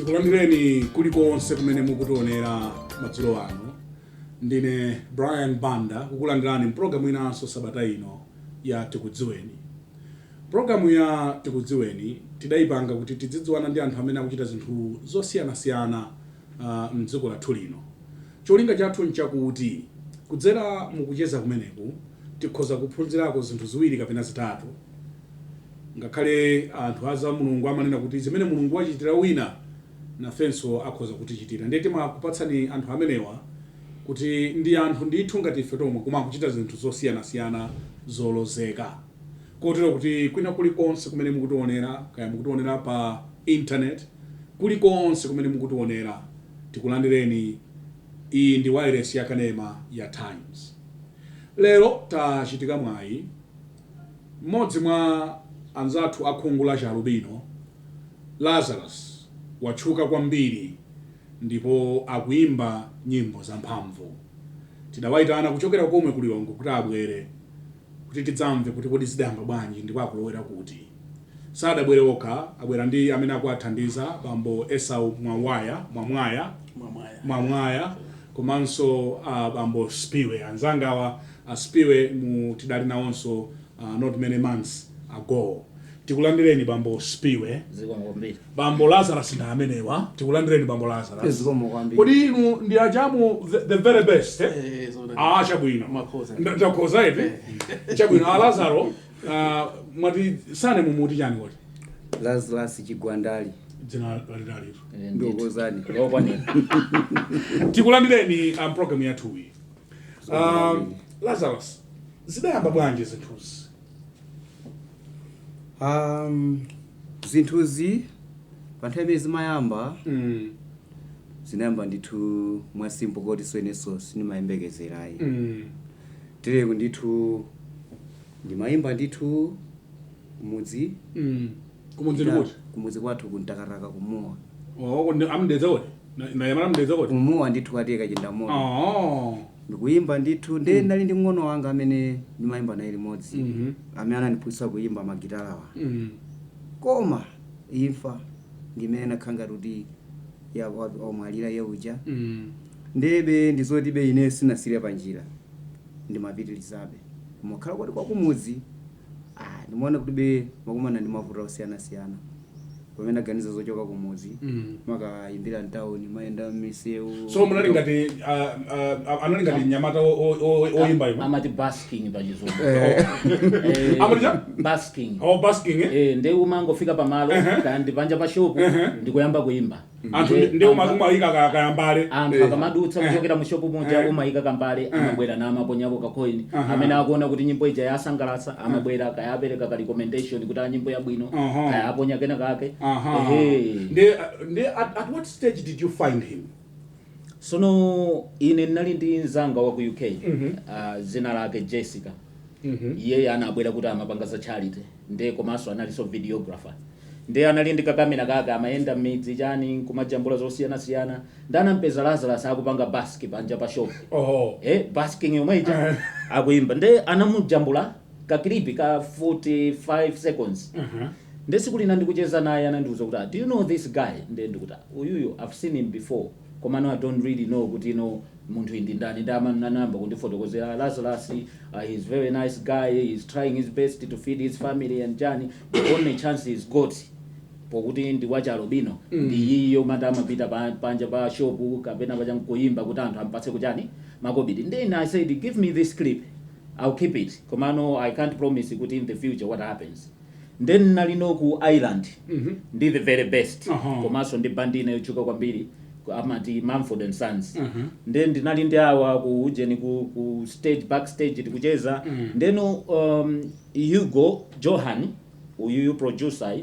Tikulandireni kulikonse kumene mukutionera madzulo ano. Ndine Brian Banda kukulandirani mpulogalamu inanso sabata ino ya Tikudziweni. Pulogalamu ya Tikudziweni tidayipanga kuti tidzidziwana ndi anthu amene akuchita zinthu zosiyanasiyana m'dziko lathu lino. Cholinga chathu nchakuti kudzera mukucheza kumeneku tikhoza kuphunzirako zinthu ziwiri kapena zitatu. Ngakhale anthu aza Mulungu amanena kuti zimene Mulungu wachitira wina nafenso akhoza kutichitira. Ndiye timakupatsani anthu amenewa kuti ndi anthu ndithu ngati ife tomwe koma akuchita zinthu zosiyanasiyana zolozeka. Kotero kuti kwina kulikonse kumene mukutionera, kaya mukutionera pa internet, kulikonse kumene mukutionera, tikulandireni. Iyi ndi wireless ya Kanema ya Times. Lero tachitika mwayi mmodzi mwa anzathu akhungu la Chalubino, Lazarus, watchuka kwambiri ndipo akuimba nyimbo zamphamvu. Tidawayitana kuchokera komwe ku Lilongwe kuti abwere kuti tidzamve kuti kodi zidayamba bwanji ndipo akulowera kuti. Sadabwere okha, abwera ndi amene akuwathandiza bambo Esau Mwamwaya komanso bambo Spiwe. Anzangawa Spiwe tidali nawonso not many months ago. Tikulandireni bambo Spiwe. Bambo Lazarus na amenewa. Tikulandireni bambo Lazarus. Kodi inu ndi ajamu the very best, eh? Chabwino. Ndakoza eti. Chabwino Lazaro, mwati sane mumuti chani kodi? Lazarus Chigwandali. Dzina lalidali. Ndokozani. Tikulandireni program yathu iyi. Lazarus, zidayamba bwanji zinthuzi? Zinthuzi panthawi zimayamba zinayamba ndithu mwasimpo kuti soneso sinimayembekezerayi. Tireko ndithu ndimayimba ndithu kumudzi. Kumudzi kuti? Kumudzi kwathu kuntakaraka kumuwa. Amdedza kuti? Na yamala mdedza kuti? Kumuwa ndithu ateka chindamoto. Ndikuyimba ndithu nali ndi mng'ono wanga amene ndimayimba naye limodzi. Amene anandiphunzitsa kuyimba magitarawa. Koma imfa ndimene nakhanga kuti ya omwalira yeuja. Ndebe ndizotibe ine sinasire panjira. Ndimapitirizabe. Mukhala kwati kwa kumudzi. Ndimaona kuti be makumana ndi mavuto osiyana-siyana. Pamene aganiza zochoka kumudzi. Makayimbira ntawuni mayenda m'misewu. So munali ngati nyamata oyimba iwo? Amati basking pachizungu. Amatija? Basking. Basking, eh? Ndi umangofika pamalo kandi panja pa shopu ndikuyamba kuimba. Anthu ndi umayika kayambale. Anthu akamadutsa kuchokera mu shopu moja umayika kambale amabwera na amaponyapo kacoin. Amene akuona kuti nyimbo ija yasangalatsa amabwera kayapereka ka recommendation kuti nyimbo yabwino kayaponya kena kake. At what stage did you find him? Sono ine nali ndi nzanga wa ku UK. Zina lake Jessica. Yeye anabwera kuti amapanga za charity. Nde komanso analinso videographer. Nde anali ndi kamera kake amayenda midzi chani kumajambula zosiyana-siyana. Ndanampeza Lazarus akupanga basking panja pa shop. Basking yomwe ija akuimba. Nde anamujambula ka clip ka 45 seconds. Nde siku lina ndikucheza naye anandiuza kuti do you know this guy? Nde ndikuti uyuyo I've seen him before. Koma no I don't really know kuti munthu ndi ndani. Ndamanamba kundifotokozera Lazarus, he's very nice guy, he's trying his best to feed his family and journey. The only chance he's got pokuti ndi wa Chalubino ndi iyo mata amapita panja pa shopu kapena paja kuimba kuti anthu ampatse kuchani makobidi. Then I said give me this clip, I'll keep it. Koma no I can't promise kuti in the future what happens. Then nalino ku Ireland ndi the very best. Komanso ndi bandi inayochuka kwambiri amati Mumford & Sons. Then ndinali ndi awa ku jeni ku stage backstage tikucheza. Then Hugo Johan uyu producer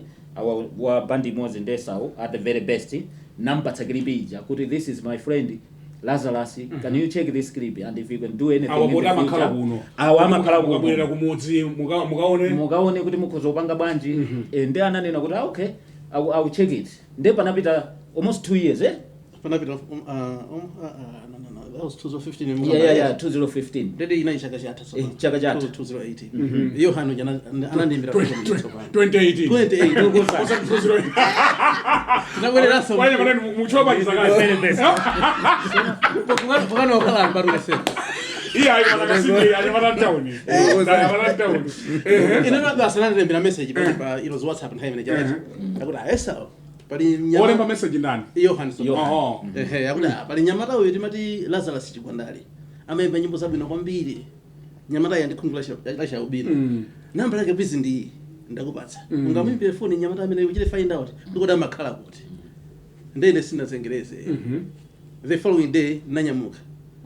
wa bandi mozi ndesawo at the very best nampatsa clip ija kuti this is my friend Lazarus, can you check this clip and if you can do anything in the future. Amakhala kuno kumudzi mukaone kuti mukhoza kupanga bwanji. Nde ananena kuti okay I will check it. Nde panapita almost 2 years panapita that was 2015 yeah 2015 ndede ina chaka chatha so chaka chatha 2018 iyo hano jana anandimbira 2018 28 nabwera so wale maneno muchoba kizakazi pokano kala baru ese iya ayo makasidi ayo town ina basa anandimbira message pa it was WhatsApp and him and jana akuda esa pali nyama ole pa message ndani iyo hano akuda pali nyamata uyo timati Lazarus Chikwandale amemba nyimbo zabwino kwambiri nyamata yandikhungula ubino namba yake busy ndi ndakupatsa ungamuimbire phone nyamata amene uchite find out ndikuti amakhala kuti ndene sinazengereze the following day nanyamuka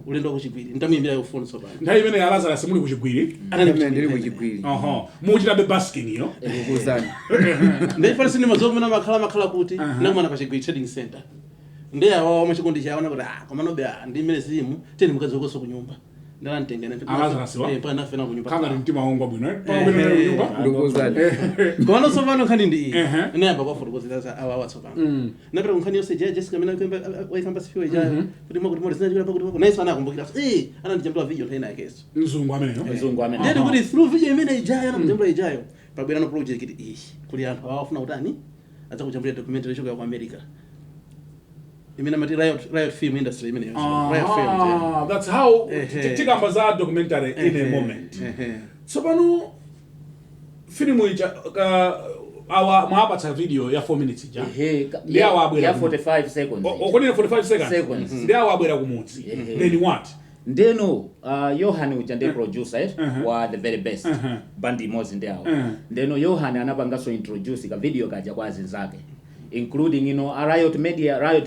ulendo kuchigwiri ndamuimbira yo phone so bad ndayi imene ya Lazarus muli kuchigwiri ndili kuchigwiri muchita be basking yo kuzani ndai pali sinema zomwe makhala kuti nakumana pa chigwiri trading center ndiye awa machikondi chaona kuti koma nobe ndi imene zimu teni mukazokoso kunyumba ndala ntengene pana fena kunyumba kanga mtima wangu bwino kunyumba ndikuzani kono so vano khani ndi nayamba kwa fotokozera awa watsopano napera kunkhani yose Jessica mina kwemba waikamba sifiwe jayo kuti mwa zinajira pa kuti naisa anakumbukira anandijambula video nthaina yakeso mzungu ameneyo ndede kuti through video imene ijayo anamujambula ijayo pabwera no project kuti kuli anthu awafuna utani aza kujambula documentary choka ku America imena mati riot film industry imene riot film that's how tikamba za documentary in a moment so pano filmu ija awa mwapatsa video ya 4 minutes ja ya 45 seconds okonene 45 seconds ndia wabwera kumutsi then what ndeno Johan uja ndi producer wa the very best bandi mozi ndiawo ndeno Johan anapanga so introduce ka video kaja kwa zinzake including Riot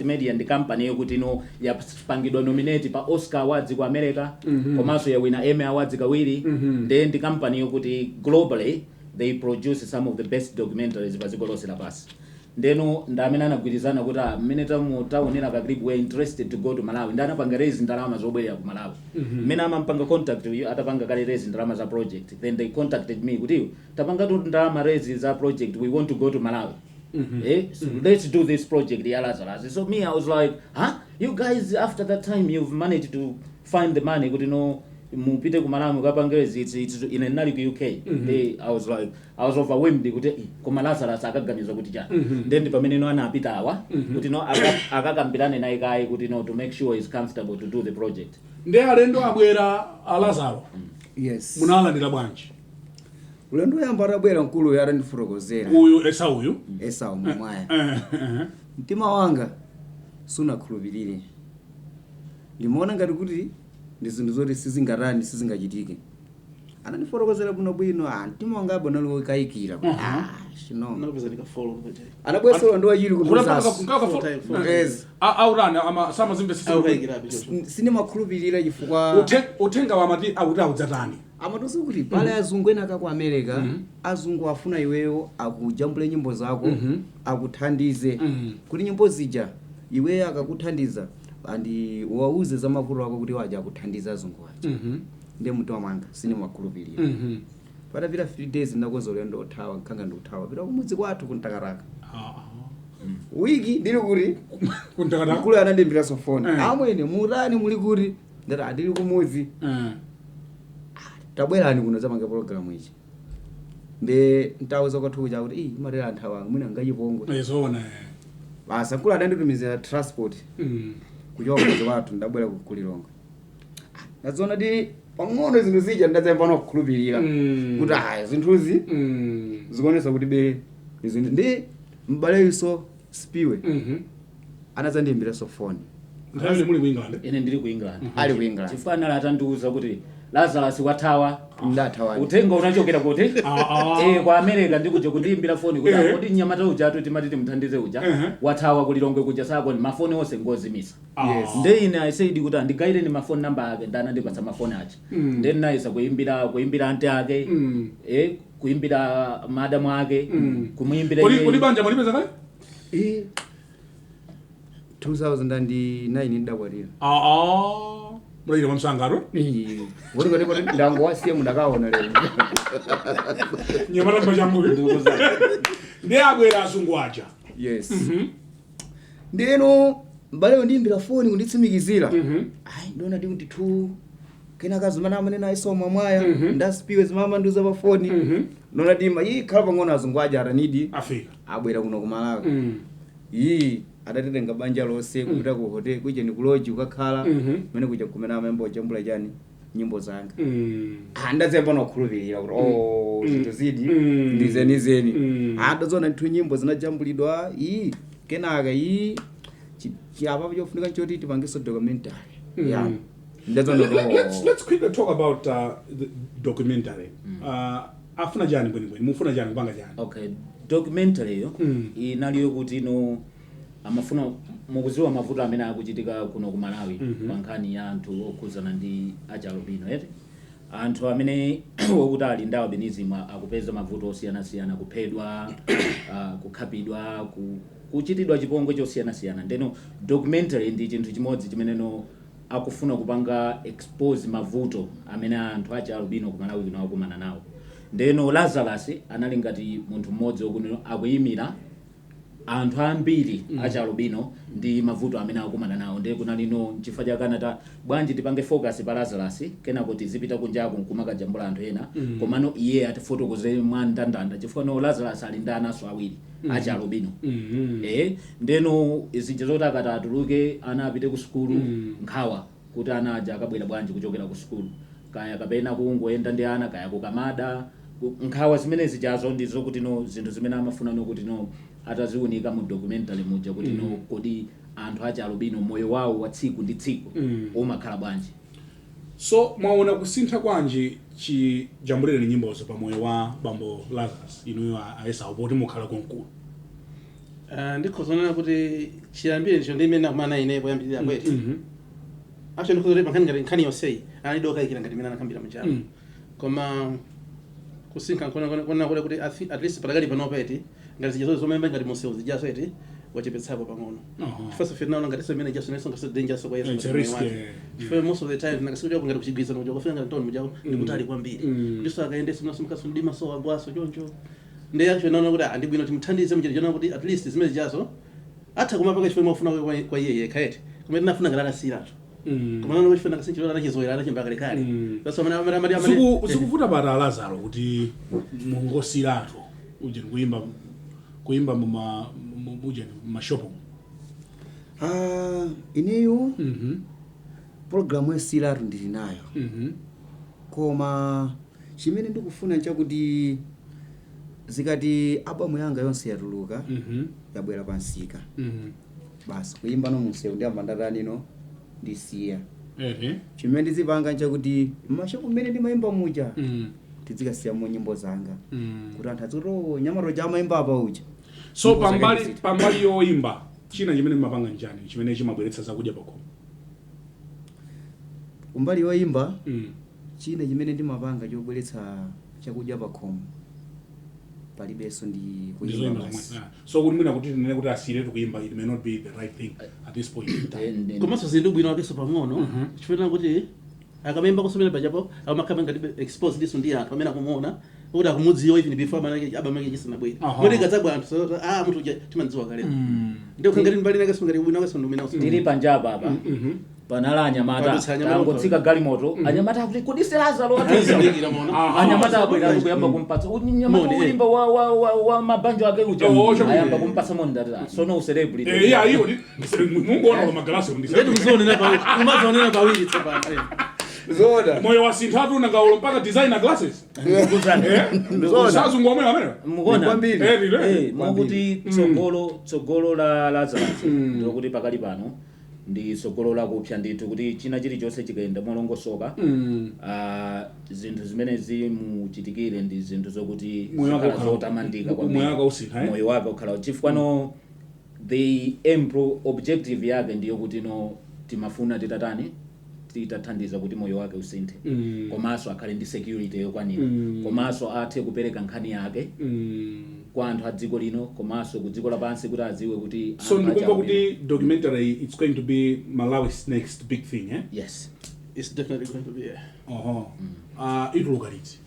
Media ndi company yokuti yapangidwa nominate pa Oscar Awards ku America komanso ya wina Emmy Awards kawiri then ndi company yokuti globally they produce some of the best documentaries paziko lonse lapasi ndeno ndamene anagwirizana kuti mmene taonera ka clip we interested to go to Malawi ndanapanga raise ndalama zobwerera ku Malawi mmene amampanga contact atapanga kale raise ndalama za project then they contacted me kuti tapanga tu ndalama raise za project we want to go to Malawi so let's do this project ya Lazarus. So me I was like you guys after that time you've managed to find the money kuti mupite ku Malawi mukapangeze it's in anali ku UK I was overwhelmed kuti ku Lazarus akaganiza kuti cha then pamene anapita awa kuti akakambirane naye kai kuti to make sure he's comfortable to do the project ndi alendo abwera Lazaro yes munalandira bwanji ulendo yamba arabwera mkulu yara ndifurokozera uyu Esau mwaya mtima wanga suna khulubilire ndimuona ngati kuti ndi zinthu zoti sizingachitike anandifotokozera bwino mtima wanga abona lo kayikira shino nakupeza ndikafollow kuti anabwesera ndo achiri yes aurana ama sama zimbe sine makhulupirira chifukwa utenga wa mati audzatani amatoso kuti pale azungu ena ku America azungu afuna iweyo akujambule nyimbo zako akuthandize kuti nyimbo zija iweyo akakuthandiza andi wauze za mavuto ako kuti waje akuthandiza azungu aja ndiye mtima wanga sine makhulupirira patapita 3 days ndakonza ulendo othawa nkanga ndothawa pita kumudzi kwathu kuntakaraka wiki ndili kuti kuntakaraka kule anandimbira sofoni amwene mutani muli kuti ndati adili kumudzi tabwerani kuno zamanga program ichi nde ntauza kwathuja kuti marera anthu wanga mwina ngachipongwe ezona basa kula adanditumizira transport kuchoka kwa watu ndabwera kulilonga nazona di pang'ono zinthu zija ndadzayamba kukhulupirira kuti zinthuzi zikuonesa kuti be zinthu ndi mbale iso spiwe anazandimbira sofoni ndali muli ku England ine ndili ku England ali ku England chifana atandiuza kuti Lazarus wathawa ndathawa utenga unachokera kuti kwa America ndikuje kundiimbira phone kuti nyamata uja timati timthandize uja wathawa kulilongwe kuja sako ni mafoni onse ngozimisa nde ine I said kuti andigaire ni mafoni number ake ndana ndipatsa mafoni acha then naisa kuimbira ante ake kuimbira madam ake kumuimbira kuli banja mulipeza kale 2009 ndabwarira mulira mamsangaro wori ndango wasiye mundakaona lero nyamata mbajambu ndi abwera azungu aja yes ndeno mbale undimbira foni kunditsimikizira ayi ndona ndi kuti tu kena kazimana amanena aisoma mwaya ndasipiwe zimama nduza pa foni ndona dima iyi khala pang'ono azungwaja atanidi afika abwera kuno kumalawi iyi adatenga banja lonse kupita ku hotel kuja ni kuloji ukakhala mene kuja kumena amembo jambula chani nyimbo zanga ndazemba nokhulupirira kuti zinthu zidi ndizenizeni ndazona nthu nyimbo zinajambulidwa iyi kenaka iyi chiapa chofunika nchoti tipangiso documentary yeah ndazona let's quickly talk about the documentary afuna jani bweni mufuna jani kupanga jani okay documentary yo inaliyo kuti no amafuna mukuziwa mavuto amene akuchitika kuno ku Malawi pa nkhani ya anthu okhuzana ndi achalubino anthu amene wokuti ali ndi albinism akupeza mavuto osiyana-siyana kuphedwa kukhapidwa kuchitidwa chipongwe chosiyana-siyana ndeno documentary ndi chinthu chimodzi chimeneno akufuna kupanga expose mavuto amene anthu achalubino ku Malawi kuno akumana nawo ndeno Lazarus anali ngati munthu mmodzi wokuti akuyimira anthu ambiri achalubino ndi mavuto amene akumana nawo ndiye kunalino chifukwa cha Canada bwanji tipange focus pa Lazarus kenako tizipita kunjako nkumakajambula anthu ena komano iye atifotokoze mwa ndandanda chifukwa no Lazarus ali ndi anaso awiri achalubino ndeno izinja zoti akati atuluke ana apite ku sukulu nkhawa kuti ana aja akabwera bwanji kuchokera ku sukulu kaya kapena kungoyenda ndi ana kaya kukamada nkhawa zimene zijazo ndizo kuti no zinthu zimene amafuna no kuti no ataziunika mu documentary muja kuti no kodi anthu achalubino moyo wawo wa tsiku ndi tsiku umakhala bwanji. So mwaona kusintha kwanji chijambulire nyimbozo pa moyo wa bambo Lazarus inuyo aesa upoti mukhala konkulu ndikhozonana kuti chiyambire ndicho ndimene nakumana ine poyambirira kweti actually ndikhozonana pankani ngati nkhani yonseyi analidoka ikira ngati mina nakambira mchana koma kusinka kona kuti at least patakali panopeti ngati zijazo zomemba ngati moseo zijazo eti wachepetsapo pang'ono first of all ngati semene jaso neso ngati dangerous kwa yeso for most of the time nakasudia ngati kuchigwiza ngoja kufika ngati ntoni mujao ndikutali kwambiri ndiso akaendesa nasumika sundima so agwaso choncho ndiye actually naona kuti andibwino timthandize mjeri jona kuti at least zimene jazo hata kumapaka chifemo ufuna kwa yeye kaeti kumene nafuna ngala siratu kumana no chifena kasinchiro anachizoera anachimbakale kale basi amana zikuvuta para Lazaro kuti mungosiratu uje kuimba muje mashopo ineyo programu yesiratu ndili nayo koma chimene ndikufuna nchakuti zikati albamu yanga yonse yatuluka yabwera pansika basi kuimba no museu ndi ambandatani no ndisiya chimene ndizipanga nchakuti mashopo mmene ndimayimba muja tizikasiya mu nyimbo zanga kuti anthu aziro nyamaro ja mayimba apa uja so pambali yoimba china chimene mapanga njani chimene chimabweretsa zakudya pakhomo kumbali yoimba china chimene ndimapanga chobweretsa chakudya pakhomo palibeso ndi kuimba basi so kuti mwina kuti tinene kuti asire kuimba it may not be the right thing at this point in time komanso zinthu bwino akeso pang'ono chifuna kuti akamemba kusomera pajapo amakamba ngati expose diso ndi anthu amene akumuona kuti akumudziwa even before manake abamake chisana bwera modi gadzabwa anthu so munthu timandziwa kale ndio kangati mbali nake sungati bwino akeso ndumene ndili panjapa apa panala anyamata tangotsika galimoto anyamata kuti kodi Lazaro anyamata abwera kuyamba kumpatsa unyamata ulimba wa mabanjo ake uja ayamba kumpatsa mondata sono celebrity iyo mungoona kwa magalasi ndisete kuzonena pawiri tsopano zoda moyo wa sinthatu nangaulo mpaka designer glasses sazungomwe amene mukona mwakuti tsogolo la Lazarus ndokuti pakali pano ndi tsogolo lakupsa ndithu kuti china chilichonse chikaenda molongosoka zinthu zimene zimuchitikire ndi zinthu zokuti zotamandika moyo wake ukhala chifukwa no the objective yake ndiyo kuti no timafuna titathandiza kuti moyo wake usinthe komanso akhale ndi security yokwanira komanso athe kupereka nkhani yake kwa anthu a dziko lino komanso ku dziko lapansi kuti adziwe kuti so ndikumva kuti documentary it's going to be Malawi's next big thing yes it's definitely going to be ituluka liti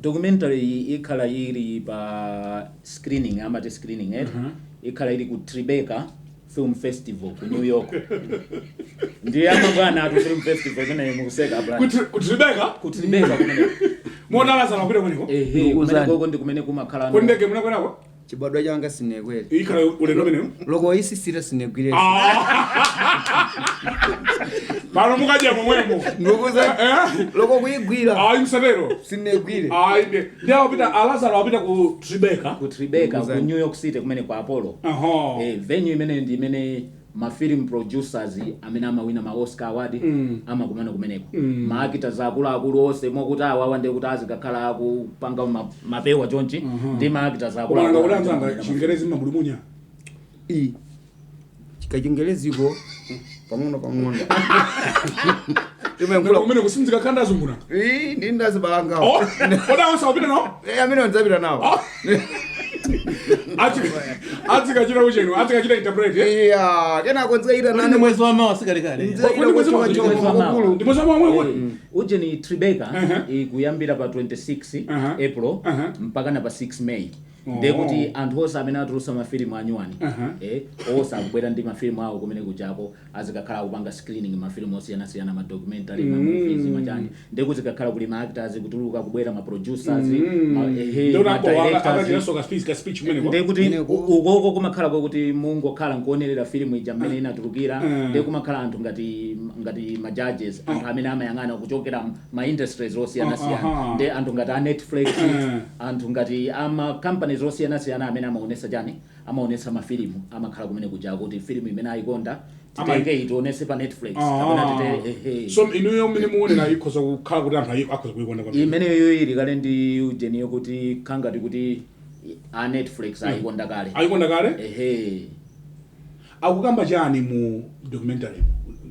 documentary ikhala ili pa screening amati screening ikhala ili ku Tribeca Film Festival ku New York. Ndiye amabwana atu film festival kana mukuseka brand. Kutribeka kumene. Mona Lazarus kupita kuniko. Kumene koko ndi kumene kumakhala. Kundege muna kwenako? Chibadwa changa sinekweli. Ikhala ulendo menemo. Loko isi sira sinegwire. Pano mukaja momwemo. Ngokuza loko kuigwira. Msatero. Sinegwire. Ndiye apita Lazarus apita ku Tribeca. Ku Tribeca ku New York City kumene kwa Apollo. Venue imene ndi imene ma film producers amene amawina ma Oscar award amakumana kumeneko. Ma actors akulu onse mokuti awawa ndi kuti azikakhala akupanga mapewa chonchi ndi ma actors akulu. Kulanga kulanzanga Chingerezi mabulumunya. Chikachingereziko pang'ono. Kumene kusinzika khanda azunguna. Ndi ndazibalanga. Koda onse apita nawo? Amene ndzapita nawo. Atikachita ucheno, atikachita interpret. Kena konzaira nani mwezi wa mawa sikalikali. Ndi mwezi wa mawa. Uje ni Tribeca ikuyambira pa 26 April mpaka na pa 6 May. Ndekuti anthu onse amene atulusa mafilimu anyuwani onse akubwera ndi mafilimu awo kumene kujako azikakhala kupanga screening mafilimu osiyana-siyana, ma documentary, ma movies, machani. Ndekuti kakhala kuli ma actors kutuluka kubwera ma producers, ma directors. Ndekuti ukoko kumakhala kuti mungokhala nkuonerera filimu ija mmene inatulukira. Ndekumakhala anthu ngati ma judges, anthu amene amayang'ana kuchokera ma industries osiyana-siyana. Nde anthu ngati a Netflix, anthu ngati ama companies osiyana-siyana amene amaonesa mafilimu amakhala kumene kuja kuti filimu imene ayikonda titenge itionese pa Netflix so inuyo mmene muonera ikhoza kukhala kuti anthu akhoza kuyikonda kwa imeneyo ili kale ndi ujeniyo kuti khangati kuti a Netflix ayikonda kale akukamba chani mu documentary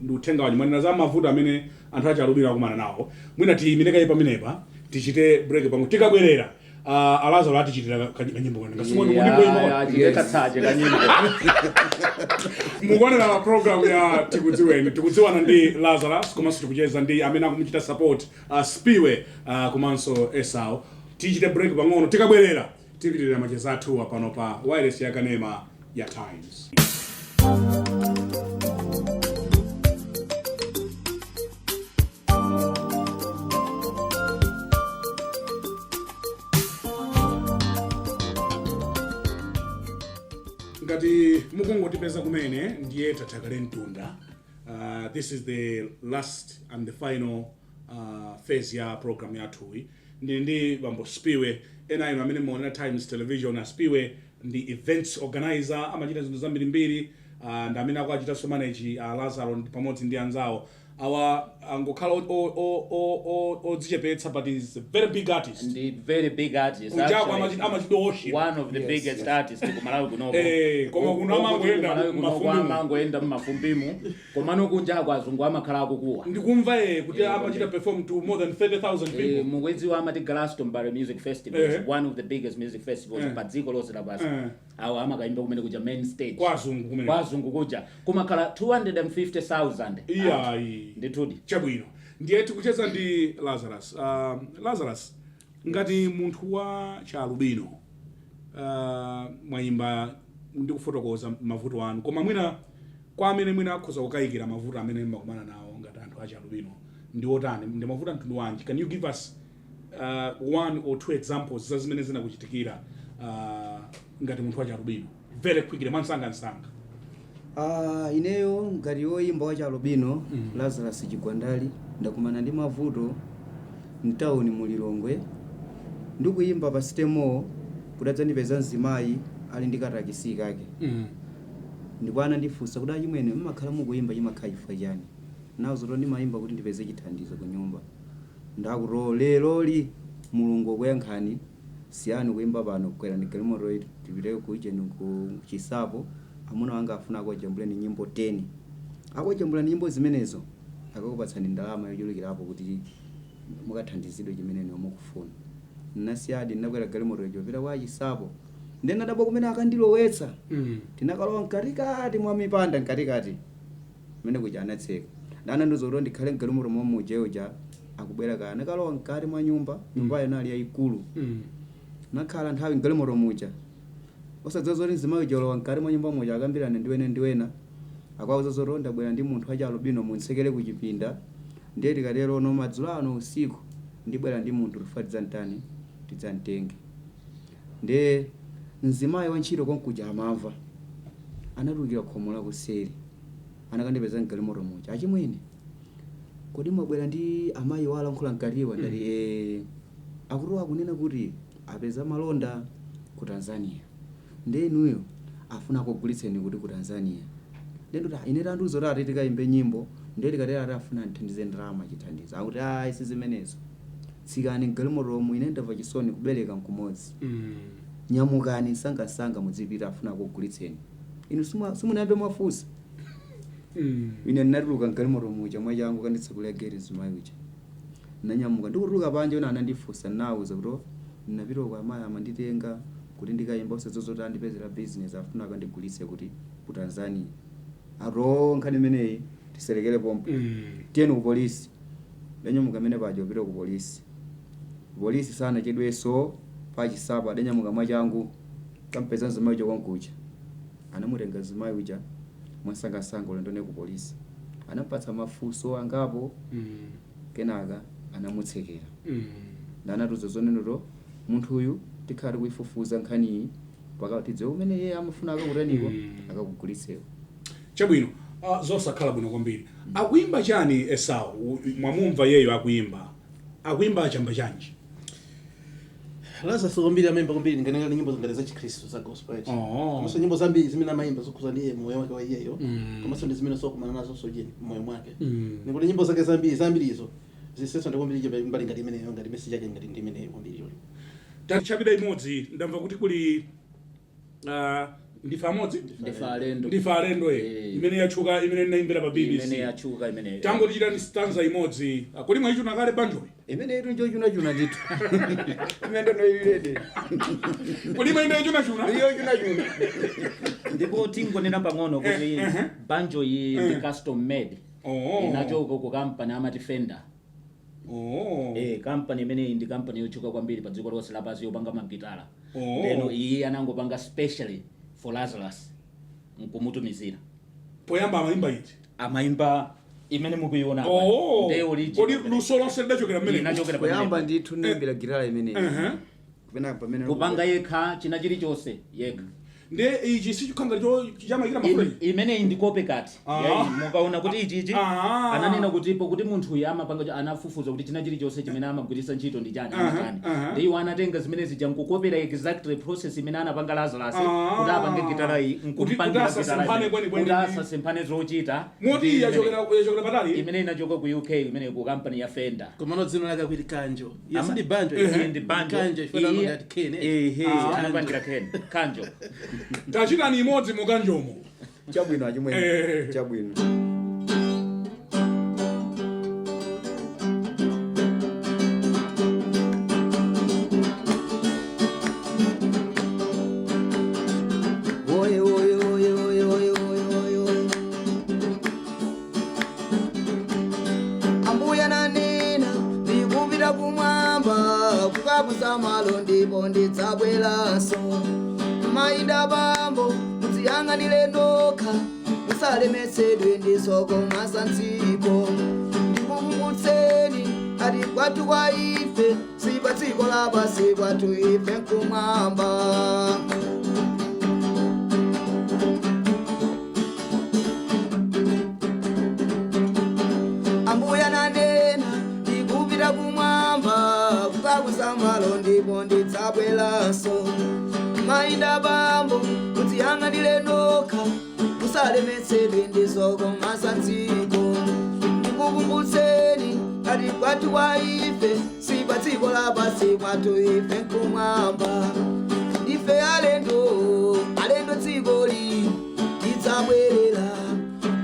nduthenga wani mwana za mavuto amene anthu achalubira kumana nawo mwina tiyimireka pamenepa tichite break pamwe tikabwerera Lazarus atichitira kanyimbo kana ngasimwe ndimbo katsaje kanyimbo mukuonera program ya tikudziwana ndi Lazarus komanso tikucheza ndi amene akumuchita support Spiwe komanso Esau. Tichite break pang'ono tikabwerera tipitirira macheza athu pano pa wireless ya Kanema ya Times. Ngati mukungotipeza kumene ndiye tathakale mtunda. This is the last and the final phase ya program yathuyi. Ndi bambo Spiwe ena ino amene muonera Times Television. Spiwe ndi events organizer amachita zinthu zambirimbiri ndi amene akuachita so manage Lazarus pamodzi ndi anzawo. Our angokhala odzichepetsa but is a very big artist. And very big artist. Actually, one of the biggest artists kumalawi kuno. Koma kuno amangoenda mumafumbimu. Komano kunja kwazungu amakhala akukuwa. Ndikumva kuti amachita perform to more than 30,000 people. Mukwezi wa amati Glastonbury Music Festival, one of the biggest music festivals pa dziko lonse lapansi. Awo amakaimba kumene kuja main stage. Kwazungu kuja. Kumakhala 250,000. Nditudi. Chabwino. Ndiye tikucheza ndi Lazarus. Lazarus, ngati munthu wa chalubino mwayimba ndikufotokoza mavuto anu koma mwina kwa amene mwina akhoza kukayikira mavuto amene mmakumana nawo ngati anthu a chalubino ndi otani ndi mavuto mtundu wanji? Can you give us one or two examples za zimene zinakuchitikira ngati munthu wa chalubino very quickly mwansanga? Ineyo ngati woyimba wa chalubino Lazarus Chigwandali ndakumana ndi mavuto mtawuni mulilongwe ndikuyimba pa stemo kudadzandipeza mzimayi ali ndi katakisi kake ndipo anandifunsa kuti achimwene mmakhala mukuyimba chimakhala chifukwa chani nawo zoto ndimayimba kuti ndipeze chithandizo ku nyumba ndakuti leloli mulungu akuyankhani siyani kuyimba pano kukwera ndi galimoto tipite kuicheni ku Chisapo amuna wanga afuna akojambuleni nyimbo 10 akojambulani nyimbo zimenezo akakupatsani ndalama yochulukirapo kuti mukathandizidwe chimene mukufuna. Nasiyadi ndakwera galimoto yopita kwa Chisapo ndena dabo kumene akandilowetsa tinakalowa mkatikati mwa mipanda mkatikati mene kuja anatseka dana ndozoro ndikhale galimoto momwe jeoja akubwera kana kalowa mkati mwa nyumba yayo nali yayikulu nakhala nthawi galimoto muja osadzoza kuti mzimayi jolowa mkati mwa nyumba moja akambirana ndiwena akwauza zoti ndabwera ndi munthu acha albino munsekere ku chipinda ndiye tikatero no madzulo ano usiku ndibwera ndi munthu tifatidza ntani tidzamtenge. Ndiye mzimayi wantchito konkuja amamva anatulukira khomo la kuseri anakandipeza mgalimoto muja achimwene kodi mwabwera ndi amayi wala nkhula mkatiwa ndati akutowa kunena kuti apeza malonda ku Tanzania ndiye inuyo afuna kugulitseni kuti ku Tanzania ndiye ndoti ine tanduzo tati tikayimbe nyimbo ndiye tikatera ati afuna nthandize ndalama chithandizo akuti ayi sizimenezo tsikani mgalimotomo ine ndamva chisoni kubereka nkumodzi nyamukani sangasanga mudzipita afuna kugulitseni inu simunayambe mwafusa ine ndinatuluka mgalimoto muja mwachangu kanditsekula gate zimayi uja nanyamuka ndikutuluka panje ona anandifusa nawuza kuti ndinapita kwa amayi amanditenga kuti ndikayimba usadzozoti andipezera business afuna akandigulitse kuti ku Tanzania aro nkhani imeneyi tiserekere pompo tiyeni ku polisi ndanyamuka mene paja upita ku polisi sana chedweso pachisapa adanyamuka mwachangu kampeza mzimayi uja konkuja anamutenga mzimayi uja mwasangasanga ulendone ku polisi anampatsa mafunso angapo kenaka anamutsekera ndanatuza zonenero munthu uyu tikhati kuifufuza nkhaniyi pakati dziwe umene yeye amafuna akakutaniko akakugulitsewo. Chabwino zosakhala bwino kwambiri akuimba chani Esau mwamumva yeyo akuimba chamba chanji Laza sokombiri amemba kombiri nganengana nyimbo zingane za Chikristo za gospel. Komanso nyimbo zambiri zimene amaimba zokhuza ndiye moyo wake wa iyeyo. Komanso ndi zimene sokumana nazo sojeni moyo mwake. Ngikuti nyimbo zake zambirizo ziseso ndakombiri je mbali ngati imeneyo ngati message yake ngati ndi imeneyo kombiri yoli. Tachapida imodzi ndamva kuti kuli ndifa alendo imene yachuka imene naimbira pa BBC imene yachuka imene tango tichitani stanza imodzi kuli mwa ichuna kale banjo imene yetu njo chuna ndithu imene ndo ilede kuli mwa imene chuna iyo chuna ndipo tingonena pang'ono kuti banjo iyi ndi custom made inachoka ku company amati Fender. Company imene ndi company yochuka kwambiri pa dziko lonse lapansi yopanga magitara. Ndeno iyi anangopanga specially for Lazarus nkumutumizira. Poyamba amaimba imene mukuiona apa. Ndiye origin. Kodi luso lonse lidachokera mmene? Linachokera poyamba ndithu ndimbira gitara imene. Kupena pamene kupanga yekha china chilichonse yekha. Nde ichi sichikanga chamayikira mafuleni imene ndi copycat mukaona kuti ichi ananena kuti munthu uyu amapanga anafufuza kuti china chilichonse chimene amagwiritsa ntchito ndi chani amatani ndi iwo anatenga zimene zija nkukopera exactly process imene anapanga Lazarus kuti apange gitara iyi nkupangira gitara kuti asasemphane zochita moti yachokera patali imene inachoka ku UK imene ku company ya Fender komano dzino lake kuti Kanjo yes ndi banjo ndi banjo Kanjo ifana ngati Ken anapangira Ken Kanjo. Tachitani imodzi mukanjomo chabwino achimwene chabwino ambuya nanena ndikupita kumwamba kukabusa malo ndipo ndidzabweranso maida bambo muziyang'anire ndokha musalemetsedwe ndi soko masanziko ndikukumbutseni ati kwathu kwa ife si pa dziko lapansi kwathu ife nkumwamba. ambuya nanena ndikupita kumwamba kukabusa malo ndipo ndidzabweranso maida bambo muziyang'anire ndokha musalemetsedwe ndi soko masanziko ndikukumbutseni ati kwathu kwa ife si pa dziko lapansi kwathu ife nkumwamba. Ife alendo dzikoli lidzabwerera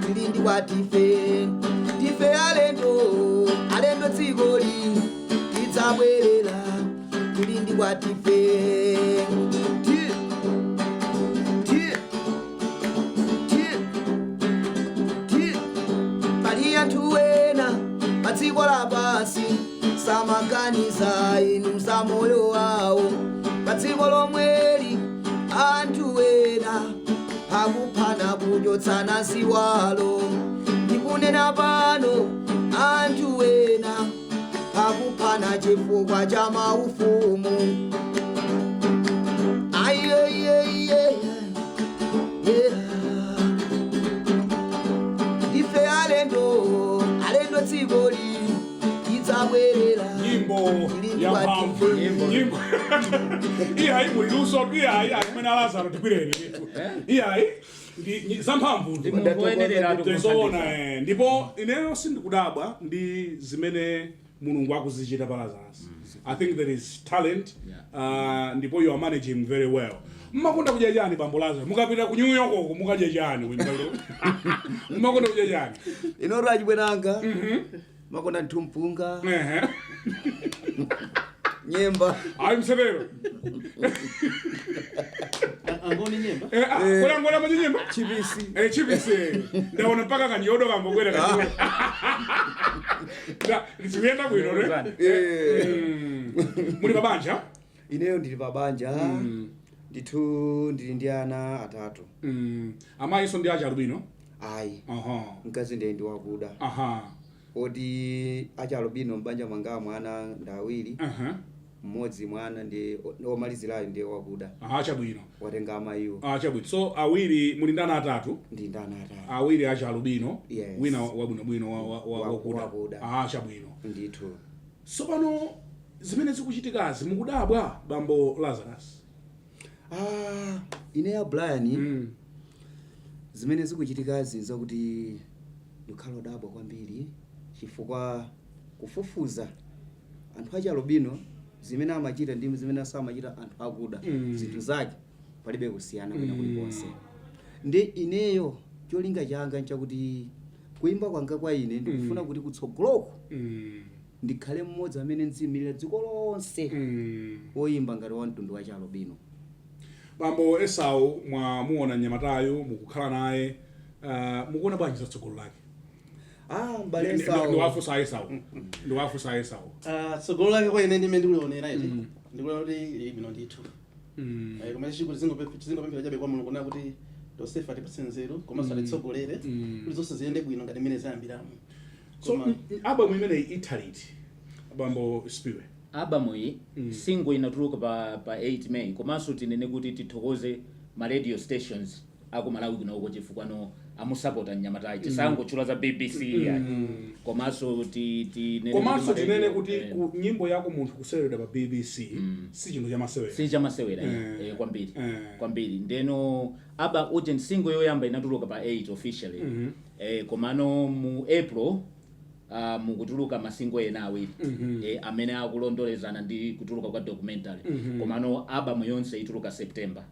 tili ndi kwatife ife alendo dzikoli lidzabwerera tili ndi kwatife. Pali anthu ena pa dziko lapansi samaganiza inu za moyo wawo pa dziko lomweli anthu ena akuphana kunyotsana ziwalo ndikunena pano anthu ena akuphana chifukwa cha maufumu ndife alendo dzikoli idzabwerera nyimbo ya mphamvu nyimbo iyayi muliluso iyayi akumena Lazaro tipireni iyayi ndi zamphamvu ndizoona ndipo ineyo sindikudabwa ndi zimene Mulungu akuzichita pa Lazarus. I think there is talent ndipo you are managing very well. Mmakonda kudya chani bambo Lazarus? Mukapita ku New York uko mukadya chani wimbaliro? Mmakonda kudya chani? Inoro achibwenanga. Makonda nthumpunga. Nyemba. Ayi msebero. Angoni nyemba? Ngola manje nyemba? Chibisi. Chibisi. Ndaona mpaka kanyodo kambokwera kanyodo. Nisienda bwino muli babanja? Ineyo ndili babanja. Ndithu ndili ndi ana atatu. Amayi so ndi acha Lubino? Ayi. Mkazi ndiye ndi wakuda. Odi acha Lubino mbanja mwanga mwana ndawiri. Mmodzi mwana ndi omalizirayo ndiye wakuda. Acha bwino. Watenga amayiwo. Acha bwino. So awiri muli ndana atatu? Ndi ndana atatu. Awiri acha Lubino. Yes. Wina wabwino wakuda. Acha bwino. Ndithu. So pano zimene zikuchitikazi mukudabwa bambo Lazarus? Ineya Brian. Zimene zikuchitikazi nzakuti ndikhala odabwa kwambiri chifukwa kufufuza anthu acha Lubino zimene amachita ndi zimene samachita anthu akuda zinthu zake palibe kusiyana kwina kulikonse. Ndi ineyo cholinga changa nchakuti kuimba kwanga kwa ine ndikufuna kuti kutsogoloko ndikhale mmodzi amene nzimirira dziko lonse oyimba ngati wa mtundu wa cha Lubino. Bambo Esau mwamuona nyamatayo mukukhala naye mukuona bwanji za tsogolo lake? Mbale Esau ndiwafusa Esau. Tsogolo lake kwa ine ndime ndikulionera iti ndikuona kuti bino ndithu koma chikuti zingopemphera chabe kwa Mulungu na kuti Yosefa atipatse nzeru komanso atitsogolere kuti zonse ziyende bwino ngati mmene zayambiramo. So albamu imene italiti bambo Spiwe albamu iyi single inatuluka pa 8 May komanso tinene kuti tithokoze ma radio stations aku Malawi kuno uko chifukwa no amusapota nyamatayi tisangotchula za BBC komanso tinene kuti ku nyimbo yako munthu kuseweredwa pa BBC si chinthu chamasewera. Si chamasewera kwambiri ndeno aba urgent single yoyamba inatuluka pa 8 officially komano mu April mukutuluka masingo ena awiri amene akulondolezana ndi kutuluka kwa documentary komano albamu yonse ituluka September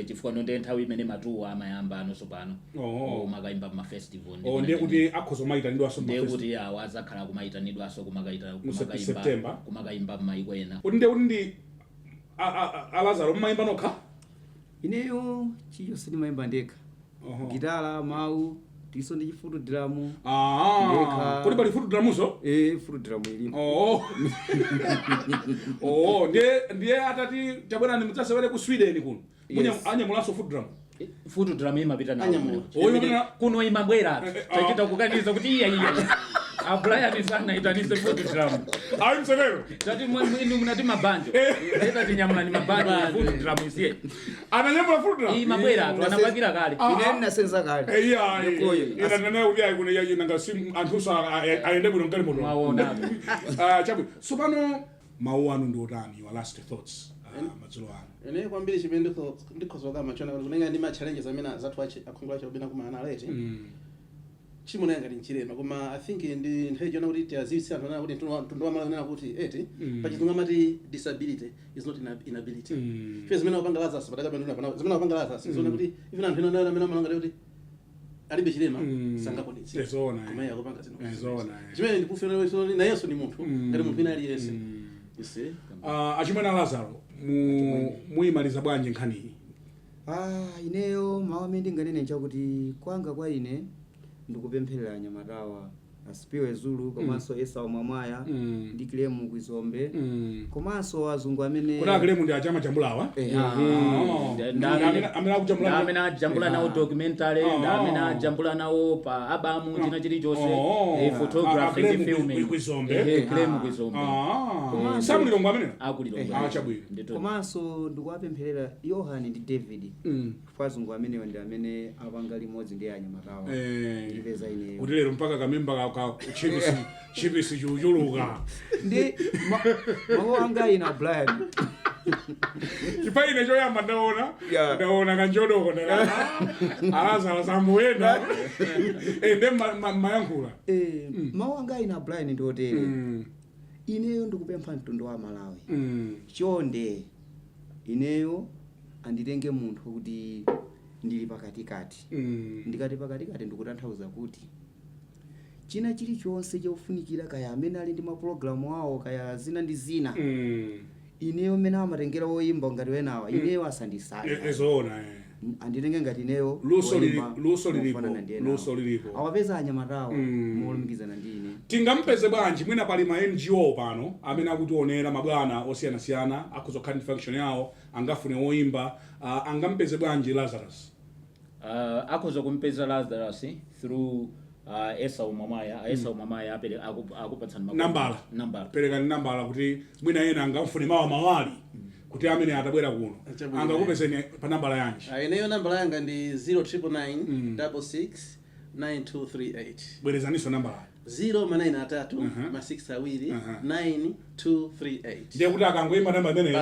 chifukwa ndi nthawi imene matuwa amayamba anonso pano makaimba ma festival ndiye kuti akhoza kumayitanidwanso ndiye kuti azakhala kumayitanidwanso kumakaimba m'mayiko ena kuti ndiye kuti ndi Lazaro mmayimba nokha? Ineyo chiyo sindimayimba ndekha. Gitara mawu tiso ndi chifutu dramu. Kodi pali futu dramuzo? Futu dramu ilipo. Ndiye atati tabwera ni mudzasewere ku Sweden kuno. Anyamulanso futu dramu. Futu dramu imapita nawo. Kuno imabwera. Tachita kukaniza kuti iya. Brian sana itanise futu dramu. Ayi msevero. Tati mwenu mnati mabanjo. Eta tinyamula ni mabanjo futu dramu isiye. Ananyamula futu dramu. Imabwera tu anapakira kale. Ine nasenza kale. Ina nana udia kuna ya nanga sim anthusa aende kuno ngale moto. Maona. Chabu. So pano mawu anu ndi otani your last thoughts madzulo ano? Ene kwambiri chipende ndikhozoka machona kunenga ndi ma challenges amene zathu akhungula chobina kumana leti. Chimuna ngati nchirema koma I think ndi nthawi jona kuti tiazisi anthu ana kuti mtundu wa mala kuti pachizungu amati disability is not inability. Fezi mena upanga Lazarus pataka pano pana zimene upanga Lazarus zona kuti even anthu ena amene amalanga kuti alibe chilema sangakonetse. Koma ya kupanga zino. Chimene ndikufuna so na Yesu ni munthu ngati munthu ina aliyense. You see? Achimwena Lazaro muimaliza bwanji nkhani? Ineyo mawu amene ndinganene nchakuti kwanga kwa ine ndikupempherera anyamatawa Aspiwe Zulu komanso Esau Mwamwaya ndi Clem Kwizombe komanso azungu amene kuna Clem ndi achama chambulawa amene ajambula nawo documentary amene ajambula nawo pa albamu china chilichonse photography ndi filming Clem Kwizombe samulilongo amene akulilongo achabwino komanso ndikuwapempherera Yohani ndi David azungu amene ndi amene apanga limodzi ndi anyamatawa ndipeza ineyo kuti lero mpaka kamemba ka chipisi chuchuluka ndi mawu anga ina Brian chipaine choyamba ndaona kanjodoko alaza zambuenda nde mayankhula mawu anga ina Brian ndi otere ineyo ndikupempha mtundu wa Malawi chonde ineyo anditenge munthu kuti ndili pakatikati ndikati pakatikati ndikutanthauza kuti china chilichonse chofunikira kaya amene ali ndi mapulogalamu awo kaya zina ndi zina ineyo mmene amatengera woyimba ngati wenawa ineyo asandisaya zoona anditenge ngati ineyo luso lilipo awapeza anyamatawa molumikizana ndi ine tingampeze bwanji mwina pali ma NGO pano amene akutionera mabwana osiyanasiyana akuzokhala ndi function yawo angafune woyimba angampeze bwanji Lazarus akuzo kumpeza Lazarus through Esau Mwamwaya akupatsana nambala perekani nambala kuti mwina yena angamfune mawa mawali kuti amene atabwera kuno angakupezeni pa nambala yanji ineyo nambala yanga ndi 0999669238 bwerezaniso nambala 0 ndiye kuti akangoyimba namba imeneyo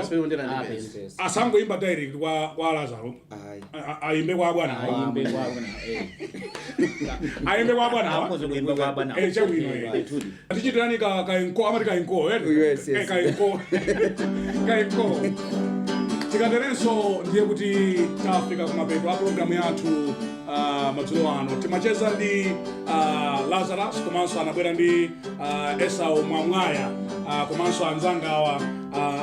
asangoyimba direct kwa Lazaro ayimbe kwa bwana ayimbe kwa bwana chabwino atichitirani kainko amati kainko kainko tikaterenso ndiye kuti tafika kumapeto a programu yathu madzulo ano timacheza ndi Lazarus komanso anabwera ndi Esau Mwamwaya komanso anzanga awa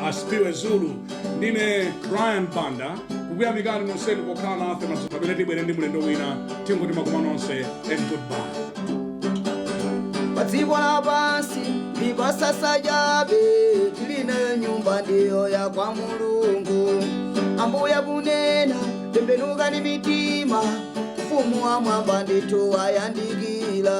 Aspiwe Zulu ndine Brian Banda kukuyamikani nonsenu pokhala nafe madzulo pamene tibwere ndi mulendo wina tingoti makoma nonse and goodbye padziko lapansi ndipasasa chabe tiline nyumba ndiyo ya kwa Mulungu ambuya kunena tembenukani mitima ufumu wa mwamba ndithu wayandikira